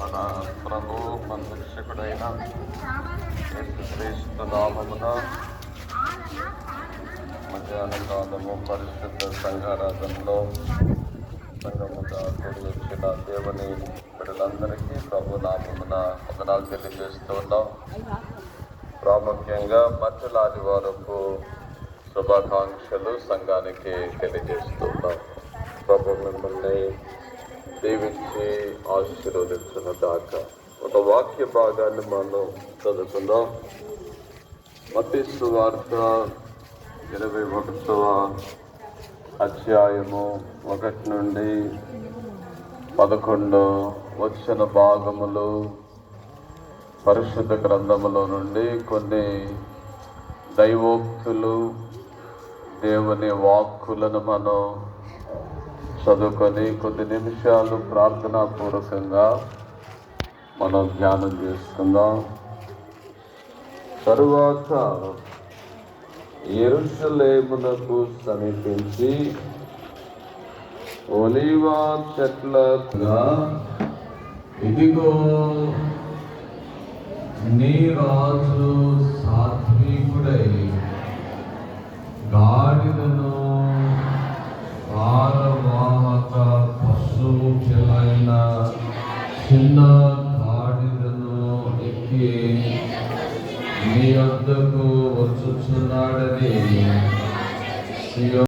మన ప్రభు సంరక్షకుడైన యేసుక్రీస్తు నామమున మధ్యాహ్న కాలము పరిశుద్ధ సంఘారాధనలో సంఘముగా కూడి వచ్చిన దేవుని బిడ్డలందరికీ ప్రభు నామమున వందనాలు తెలియజేస్తున్నాం. ప్రాముఖ్యంగా మధ్యల ఆదివారపు శుభాకాంక్షలు సంఘానికి తెలియజేస్తున్నాం. ప్రభు మిమ్మల్ని దీవించి ఆశీర్వదించిన దాకా ఒక వాక్య భాగాన్ని మనం చదువుకుందాం. మత్తయి సువార్త 21వ అధ్యాయము 1 నుండి 11 వచ్చిన భాగములు పరిశుద్ధ గ్రంథములో నుండి కొన్ని దైవోక్తులు, దేవుని వాక్కులను మనం చదువుకొని కొద్ది నిమిషాలు ప్రార్థనాపూర్వకంగా మనం ధ్యానం చేసుకుందాం. తరువాత యెరూషలేమునకు సమీపించి ఒలీవ చెట్లగా, ఇదిగో నీ రాజు సాత్వికుడై గాడిదను భారవాహక పశువు పిల్లైన చిన్న గాడిదను ఎక్కి నీ వద్దకు వచ్చుచున్నాడని